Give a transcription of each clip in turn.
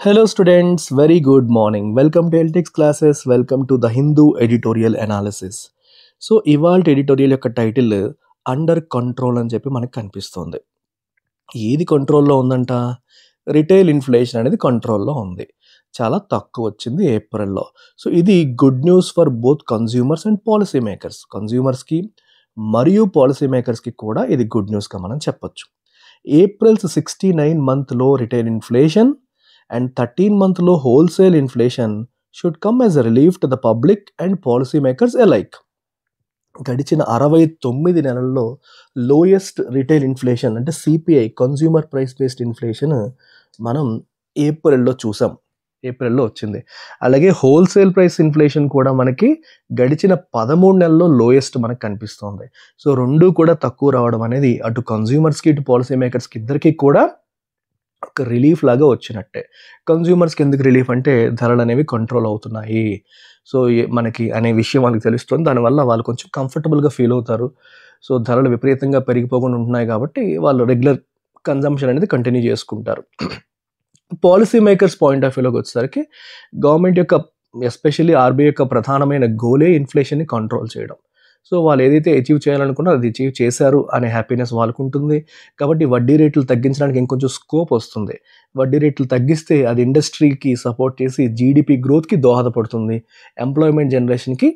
Hello students, very good morning. Welcome to LTX classes. Welcome to the Hindu editorial analysis. So ఇవాళ editorial యొక్క title under control అని చెప్పి మనకు కనిపిస్తుంది. ఏది కంట్రోల్లో ఉందంట? రిటైల్ ఇన్ఫ్లేషన్ అనేది కంట్రోల్లో ఉంది. చాలా తక్కువ వచ్చింది ఏప్రిల్లో. సో ఇది good news for both consumers and policy makers. కన్జ్యూమర్స్కి మరియు పాలసీ మేకర్స్కి కూడా ఇది గుడ్ న్యూస్గా మనం చెప్పొచ్చు. ఏప్రిల్స్ 69 మంత్లో retail inflation and 13 month low wholesale inflation should come as a relief to the public and policy makers alike. గడిచిన 69 నెలల్లో లోయెస్ట్ రిటైల్ ఇన్ఫ్లేషన్ అంటే CPI consumer price based inflation మనం ఏప్రిల్లో చూసాం. ఏప్రిల్లో వచ్చింది. అలాగే హోల్సేల్ ప్రైస్ ఇన్ఫ్లేషన్ కూడా మనకి గడిచిన 13 నెలల్లో లోయెస్ట్ మనకు కనిపిస్తుంది. సో రెండు కూడా తక్కువ రావడం అనేది అటు కన్జ్యూమర్స్కి ఇటు పాలసీ మేకర్స్కి ఇద్దరికి కూడా ఒక రిలీఫ్ లాగా వచ్చినట్టే. కన్జ్యూమర్స్కి ఎందుకు రిలీఫ్ అంటే ధరలు అనేవి కంట్రోల్ అవుతున్నాయి. సో మనకి అనే విషయం వాళ్ళకి తెలుస్తుంది. దానివల్ల వాళ్ళు కొంచెం కంఫర్టబుల్గా ఫీల్ అవుతారు. సో ధరలు విపరీతంగా పెరిగిపోకుండా ఉంటున్నాయి కాబట్టి వాళ్ళు రెగ్యులర్ కన్జంప్షన్ అనేది కంటిన్యూ చేసుకుంటారు. పాలసీ మేకర్స్ పాయింట్ ఆఫ్ వ్యూలోకి వచ్చేసరికి గవర్నమెంట్ యొక్క ఎస్పెషల్లీ ఆర్బీఐ యొక్క ప్రధానమైన గోలే ఇన్ఫ్లేషన్ని కంట్రోల్ చేయడం. సో వాళ్ళు ఏదైతే అచీవ్ చేయాలనుకున్నారో అది అచీవ్ చేశారు అనే హ్యాపీనెస్ వాళ్ళకు ఉంటుంది. కాబట్టి వడ్డీ రేట్లు తగ్గించడానికి ఇంకొంచెం స్కోప్ వస్తుంది. వడ్డీ రేట్లు తగ్గిస్తే అది ఇండస్ట్రీకి సపోర్ట్ చేసి జీడిపి గ్రోత్కి దోహదపడుతుంది, ఎంప్లాయ్మెంట్ జనరేషన్కి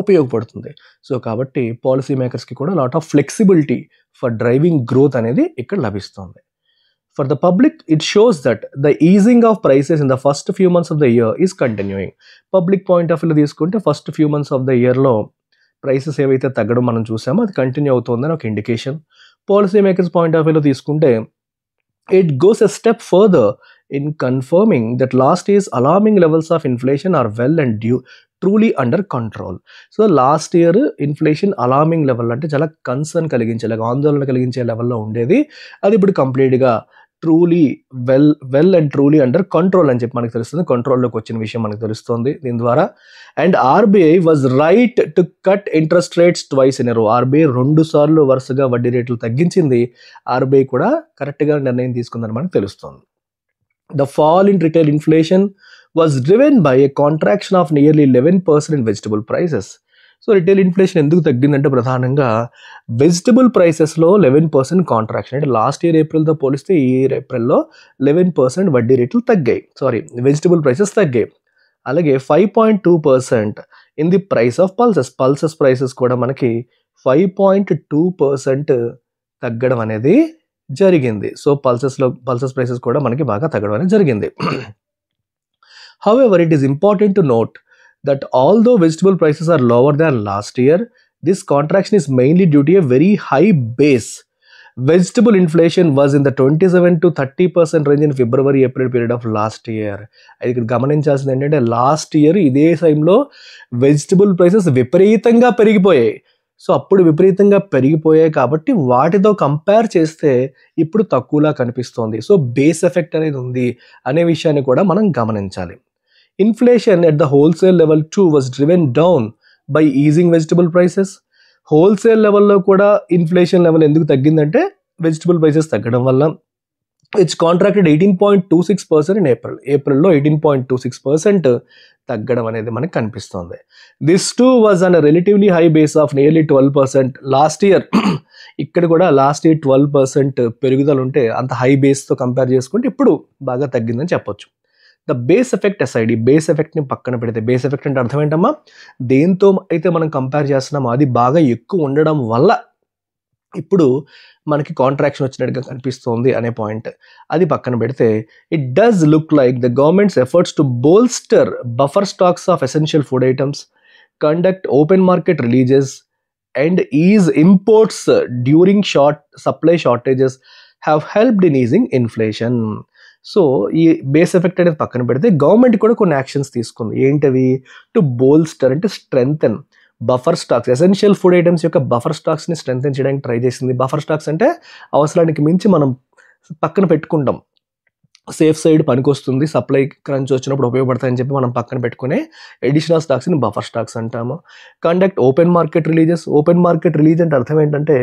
ఉపయోగపడుతుంది. సో కాబట్టి పాలసీ మేకర్స్కి కూడా lot of flexibility for driving growth అనేది ఇక్కడ లభిస్తుంది. For the public, it shows that the easing of prices in the first few months of the year is continuing. Public point of view తీసుకుంటే first few months of the ఇయర్లో prices ఏవైతే తగ్గడం మనం చూసామో అది కంటిన్యూ అవుతుందని ఒక indication. Policy makers point of వ్యూలో తీసుకుంటే it goes a step further in confirming that last year's alarming levels of inflation are well and truly under control. So last year inflation alarming level అంటే చాలా concern కలిగించేలాగా, ఆందోళన కలిగించే లెవెల్లో ఉండేది. అది ఇప్పుడు కంప్లీట్గా truly well and truly under control అని చెప్పి మనకు తెలుస్తుంది. కంట్రోల్లోకి వచ్చిన విషయం మనకు తెలుస్తుంది దీని ద్వారా. And RBI was right to cut interest rates twice in a రో. ఆర్బీఐ 2 సార్లు వరుసగా వడ్డీ రేట్లు తగ్గించింది. ఆర్బీఐ కూడా కరెక్ట్గా నిర్ణయం తీసుకుందని మనకు తెలుస్తుంది. The fall in retail inflation was driven by a contraction of nearly 11% in vegetable prices. So retail inflation ఎందుకు తగ్గిందంటే ప్రధానంగా వెజిటబుల్ ప్రైసెస్లో 11% కాంట్రాక్షన్. అంటే లాస్ట్ ఇయర్ ఏప్రిల్తో పోలిస్తే ఈ ఇయర్ ఏప్రిల్లో 11% వడ్డీ రేట్లు తగ్గాయి. వెజిటబుల్ ప్రైసెస్ తగ్గాయి. అలాగే 5.2% in the price of pulses prices కూడా మనకి 5.2% తగ్గడం అనేది జరిగింది. సో పల్సెస్ ప్రైసెస్ కూడా మనకి బాగా తగ్గడం అనేది జరిగింది. However, it is important to note that although vegetable prices are lower than last year, this contraction is mainly due to a very high base. Vegetable inflation was in the 27 to 30% range in February-April period of last year. ఇక్కడ గమనించాల్సింది ఏంటంటే last year ఇదే టైంలో vegetable prices విపరీతంగా పెరిగిపోయాయి. So అప్పుడు విపరీతంగా పెరిగిపోయాయి కాబట్టి వాటితో కంపేర్ చేస్తే ఇప్పుడు తక్కువలా కనిపిస్తోంది. సో బేస్ ఎఫెక్ట్ అనేది ఉంది అనే విషయాన్ని కూడా మనం గమనించాలి. Inflation at the wholesale level too was driven down by easing vegetable prices. Wholesale లెవెల్లో కూడా ఇన్ఫ్లేషన్ లెవెల్ ఎందుకు తగ్గిందంటే వెజిటబుల్ ప్రైసెస్ తగ్గడం వల్ల. ఇట్స్ కాంట్రాక్టెడ్ 18.26% ఇన్ ఏప్రిల్లో 18.26% తగ్గడం అనేది మనకు కనిపిస్తుంది. This two was an relatively high base of nearly 12% last year. ఇక్కడ కూడా లాస్ట్ ఇయర్ 12% పెరుగుదల ఉంటే అంత హై బేస్తో కంపేర్ చేసుకుంటే ఇప్పుడు బాగా తగ్గిందని చెప్పొచ్చు. The base effect aside, base ఎఫెక్ట్ని పక్కన పెడితే, బేస్ ఎఫెక్ట్ అంటే అర్థం ఏంటమ్మా? దేంతో అయితే మనం కంపేర్ చేస్తున్నామో అది బాగా ఎక్కువ ఉండడం వల్ల ఇప్పుడు మనకి కాంట్రాక్షన్ వచ్చినట్టుగా కనిపిస్తోంది అనే పాయింట్. అది పక్కన పెడితే it does look like the government's efforts to bolster buffer stocks of essential food items, conduct open market releases and ease imports during supply shortages have helped in easing inflation. So ఈ base effect అనేది పక్కన పెడితే government కూడా కొన్ని actions తీసుకుంది. ఏంటవి? To bolster అంటే strengthen buffer stocks, essential food items యొక్క బఫర్ స్టాక్స్ని స్ట్రెంగ్తెన్ చేయడానికి ట్రై చేసింది. బఫర్ స్టాక్స్ అంటే అవసరానికి మించి మనం పక్కన పెట్టుకుంటాం. సేఫ్ సైడ్ పనికొస్తుంది. సప్లై క్రంచ్ వచ్చినప్పుడు ఉపయోగపడతాయని చెప్పి మనం పక్కన పెట్టుకునే అడిషనల్ స్టాక్స్‌ని బఫర్ స్టాక్స్ అంటాము. Conduct open market releases. Open market release అంటే అర్థం ఏంటంటే,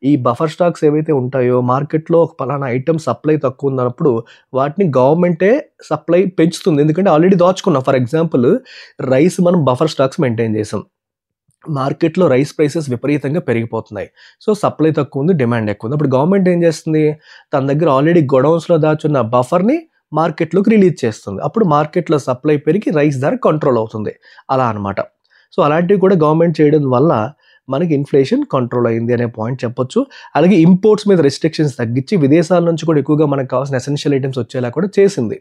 ఈ బఫర్ స్టాక్స్ ఏవైతే ఉంటాయో మార్కెట్‌లో ఒక పలానా ఐటెమ్ సప్లై తక్కువ ఉన్నప్పుడు వాటిని గవర్నమెంటే సప్లై పెంచుతుంది. ఎందుకంటే ఆల్రెడీ దాచుకున్నాం. ఫర్ ఎగ్జాంపుల్ రైస్ మనం బఫర్ స్టాక్స్ మెయింటైన్ చేసాం. మార్కెట్‌లో రైస్ ప్రైసెస్ విపరీతంగా పెరిగిపోతున్నాయి. సో, సప్లై తక్కువ ఉంది, డిమాండ్ ఎక్కువ ఉంది. అప్పుడు గవర్నమెంట్ ఏం చేస్తుంది? తన దగ్గర ఆల్రెడీ గోడౌన్స్‌లో దాచున్న బఫర్‌ని మార్కెట్‌లోకి రిలీజ్ చేస్తుంది. అప్పుడు మార్కెట్‌లో సప్లై పెరిగి రైస్ ధర కంట్రోల్ అవుతుంది. అలా అనమాట. సో, అలాంటివి కూడా గవర్నమెంట్ చేయడం వల్ల మనకి ఇన్‌ఫ్లేషన్ కంట్రోల్ అయింది అనే పాయింట్ చెప్పొచ్చు. అలాగే ఇంపోర్ట్స్ మీద రెస్ట్రిక్షన్స్ తగ్గించి విదేశాల నుంచి కూడా ఎక్కువగా మనకు కావాల్సిన ఎసెన్షియల్ ఐటెమ్స్ వచ్చేలా కూడా చేసింది.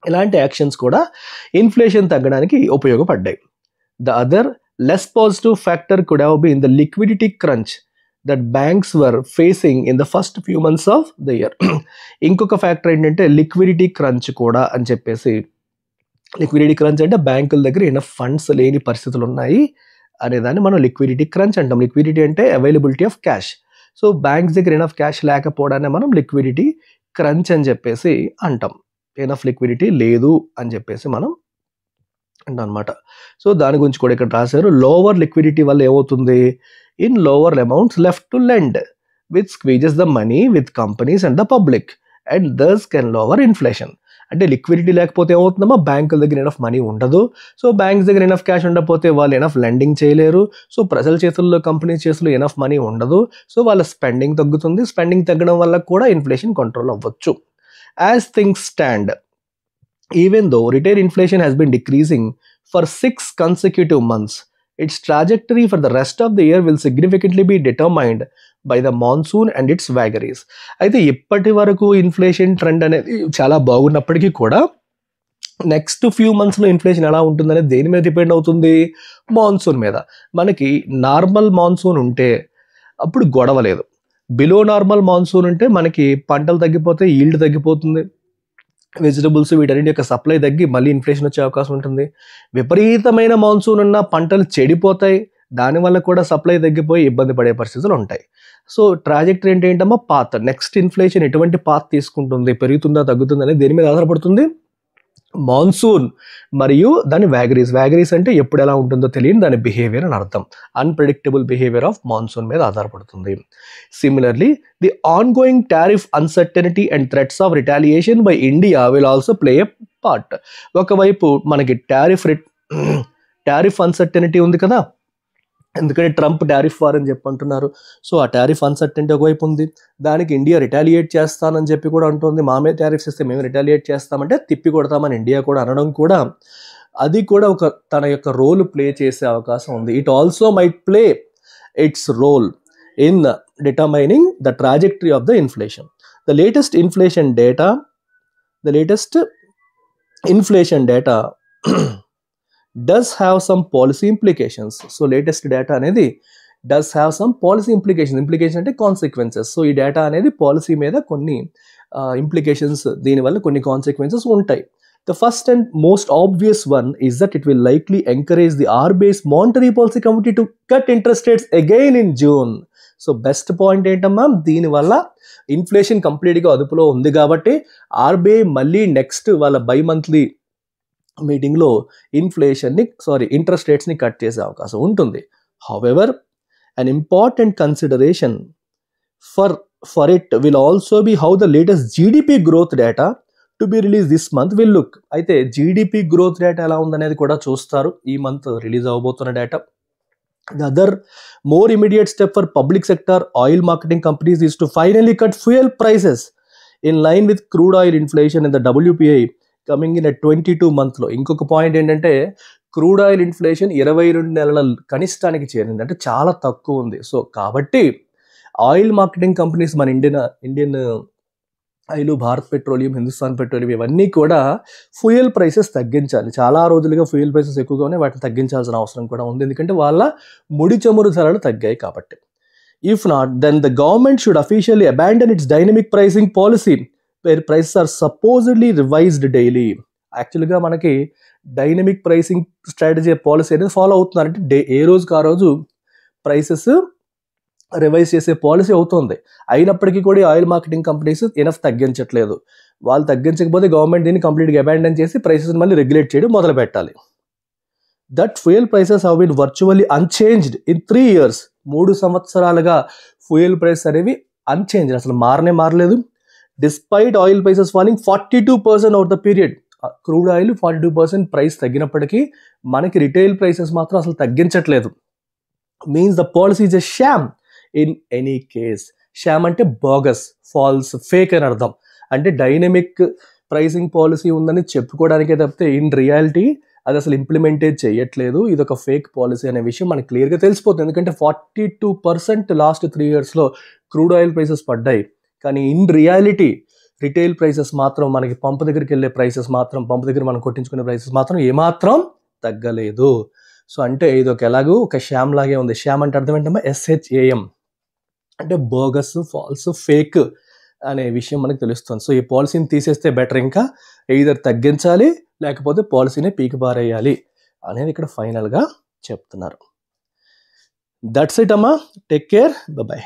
ఇలాంటి యాక్షన్స్ కూడా ఇన్‌ఫ్లేషన్ తగ్గడానికి ఉపయోగపడ్డాయి. The other less positive factor could have been the liquidity crunch that banks were facing in the first few months of the year. ఇంకొక ఫ్యాక్టర్ ఏంటంటే లిక్విడిటీ క్రంచ్ కూడా అని చెప్పేసి, లిక్విడిటీ క్రంచ్ అంటే బ్యాంకుల దగ్గర ఎనఫ్ ఫండ్స్ లేని పరిస్థితులు ఉన్నాయి అనేదాన్ని మనం లిక్విడిటీ క్రంచ్ అంటాం. లిక్విడిటీ అంటే availability of cash. So banks దగ్గర ఎనఫ్ క్యాష్ లేకపోవడాన్ని మనం లిక్విడిటీ క్రంచ్ అని చెప్పేసి అంటాం. ఎనఫ్ లిక్విడిటీ లేదు అని చెప్పేసి మనం అనమాట. సో దాని గురించి కూడా ఇక్కడ రాశారు. లోవర్ లిక్విడిటీ వల్ల ఏమవుతుంది? In lower amounts left to lend which squeezes the money with companies and the public and thus can lower inflation. అంటే లిక్విడిటీ లేకపోతే ఏమవుతుందమ్మా? బ్యాంకుల దగ్గర ఎనఫ్ మనీ ఉండదు. సో బ్యాంక్స్ దగ్గర ఎనఫ్ క్యాష్ ఉండకపోతే వాళ్ళు ఎనఫ్ లెండింగ్ చేయలేరు. సో ప్రజల చేతుల్లో, కంపెనీ చేతుల్లో ఎనఫ్ మనీ ఉండదు. సో వాళ్ళ స్పెండింగ్ తగ్గుతుంది. స్పెండింగ్ తగ్గడం వల్ల కూడా ఇన్ఫ్లేషన్ కంట్రోల్ అవ్వచ్చు. As things stand, even though retail inflation has been decreasing for 6 consecutive months, its trajectory for the rest of the year will significantly be determined by the monsoon and its vagaries. అయితే ఇప్పటి వరకు inflation trend అనేది చాలా బాగున్నప్పటికీ కూడా next few మంత్స్లో inflation ఎలా ఉంటుందనేది దేని మీద డిపెండ్ అవుతుంది? మాన్సూన్ మీద. మనకి నార్మల్ మాన్సూన్ ఉంటే అప్పుడు గొడవ లేదు. బిలో నార్మల్ మాన్సూన్ ఉంటే మనకి పంటలు తగ్గిపోతే, ఈల్డ్ తగ్గిపోతుంది, వెజిటబుల్స్ వీటన్నిటి యొక్క సప్లై తగ్గి మళ్ళీ ఇన్ఫ్లేషన్ వచ్చే అవకాశం ఉంటుంది. విపరీతమైన మాన్సూన్ ఉన్న పంటలు చెడిపోతాయి, దానివల్ల కూడా సప్లై తగ్గిపోయి ఇబ్బంది పడే పరిస్థితులు ఉంటాయి. సో ట్రాజెక్టరీ అంటే ఏంటమ్మా? పాత్. నెక్స్ట్ ఇన్ఫ్లేషన్ ఎటువంటి పాత్ తీసుకుంటుంది, పెరుగుతుందా తగ్గుతుందా అనేది దేని మీద ఆధారపడుతుంది? మాన్సూన్ మరియు దాని వ్యాగరీస్. వ్యాగరీస్ అంటే ఎప్పుడు ఎలా ఉంటుందో తెలియని దాని బిహేవియర్ అని అర్థం. అన్ప్రెడిక్టబుల్ బిహేవియర్ ఆఫ్ మాన్సూన్ మీద ఆధారపడుతుంది. Similarly the ongoing tariff uncertainty and threats of retaliation by India will also play a part. ఒకవైపు మనకి టారిఫ్ అన్సర్టనిటీ ఉంది కదా, ఎందుకంటే ట్రంప్ టారిఫ్ వార్ అని చెప్పి అంటున్నారు. సో ఆ టారిఫ్ అన్సర్టెంటీ ఒకవైపు ఉంది. దానికి ఇండియా రిటాలియేట్ చేస్తానని చెప్పి కూడా అంటుంది. మామే టారిఫ్స్ ఇస్తే మేము రిటాలియేట్ చేస్తామంటే తిప్పి కొడతామని ఇండియా కూడా అనడం కూడా, అది కూడా ఒక తన యొక్క రోల్ ప్లే చేసే అవకాశం ఉంది. It also might play its role in determining the trajectory of the inflation. The latest inflation data does have some policy implications. So latest data అనేది does have some policy implications. Implication అంటే consequences. So ఈ data అనేది policy మీద కొన్ని implications, దీనివల్ల కొన్ని consequences ఉంటాయి. The first and most obvious one is that it will likely encourage the RBI's monetary policy committee to cut interest rates again in June. So best point ఏంటమ్మా? దీనివల్ల inflation కంప్లీట్గా అదుపులో ఉంది కాబట్టి ఆర్బీఐ మళ్ళీ నెక్స్ట్ వాళ్ళ by monthly మీటింగ్లో interest రేట్స్ని cut చేసే అవకాశం ఉంటుంది. However an important consideration for it will also be how the latest GDP growth data to be released this month will look. అయితే జీడిపి గ్రోత్ డేటా ఎలా ఉందనేది కూడా చూస్తారు. ఈ మంత్ రిలీజ్ అవబోతున్న data. The other more immediate step for public sector oil marketing companies is to finally cut fuel prices in line with crude oil inflation in the WPI coming in 22 monthలో. ఇంకొక point ఏంటంటే crude oil inflation 22 నెలల కనిష్టానికి చేరింది, అంటే చాలా తక్కువ ఉంది. So కాబట్టి oil marketing companies మన Indian oil, Bharat petroleum, Hindustan petroleum ఇవన్నీ కూడా ఫ్యూయల్ ప్రైసెస్ తగ్గించాలి. చాలా రోజులుగా ఫ్యూయల్ ప్రైసెస్ ఎక్కువగా ఉన్నాయి, వాటిని తగ్గించాల్సిన అవసరం కూడా ఉంది, ఎందుకంటే వాళ్ళ ముడి చమురు ధరలు తగ్గాయి కాబట్టి. If not, then the government should officially abandon its dynamic pricing policy where prices are supposedly revised daily. యాక్చువల్గా మనకి డైనమిక్ ప్రైసింగ్ స్ట్రాటజీ పాలసీ అనేది ఫాలో అవుతున్నారంటే ఏ రోజుకి ఆ రోజు ప్రైసెస్ రివైజ్ చేసే పాలసీ అవుతుంది. అయినప్పటికీ కూడా ఆయిల్ మార్కెటింగ్ కంపెనీస్ ఎనఫ్ తగ్గించట్లేదు. వాళ్ళు తగ్గించకపోతే గవర్నమెంట్ దీన్ని కంప్లీట్గా అబాండన్ చేసి ప్రైసెస్ మళ్ళీ రెగ్యులేట్ చేయడం మొదలు పెట్టాలి. That fuel prices have been virtually unchanged in 3 years. 3 సంవత్సరాలుగా ఫ్యూయల్ ప్రైస్ అనేవి అన్చేంజ్డ్, అసలు మారలేదు. Despite oil prices falling 42% over the period. Crude oil 42% price తగ్గినప్పటికీ మనకి రిటైల్ ప్రైసెస్ మాత్రం అసలు తగ్గించట్లేదు. Means the policy is a sham in any case. Sham అంటే బోగస్, ఫాల్స్, ఫేక్ అని అర్థం. అంటే డైనమిక్ ప్రైసింగ్ పాలసీ ఉందని చెప్పుకోవడానికే తప్పితే ఇన్ రియాలిటీ అది అసలు ఇంప్లిమెంటేట్ చేయట్లేదు. ఇది ఒక ఫేక్ పాలసీ అనే విషయం మనకు క్లియర్గా తెలిసిపోతుంది. ఎందుకంటే 42% లాస్ట్ 3 yearsలో క్రూడ్ ఆయిల్ ప్రైసెస్ పడ్డాయి. కానీ ఇన్ రియాలిటీ రిటైల్ ప్రైసెస్ మాత్రం, మనకి పంపు దగ్గరికి వెళ్ళే ప్రైసెస్ మాత్రం, పంపు దగ్గర మనం కొట్టించుకునే ప్రైసెస్ మాత్రం ఏమాత్రం తగ్గలేదు. సో అంటే ఇది ఎలాగూ ఒక షామ్ లాగే ఉంది. షామ్ అంటే అర్థం ఏంటమ్మా? SHAM అంటే బోగస్, ఫాల్స్, ఫేక్ అనే విషయం మనకు తెలుస్తుంది. సో ఈ పాలసీని తీసేస్తే బెటర్, ఇంకా ఎయిదర్ తగ్గించాలి లేకపోతే పాలసీని పీకి పారేయాలి అనేది ఇక్కడ ఫైనల్గా చెప్తున్నారు. దట్స్ ఇట్ అమ్మా. Take care, bye.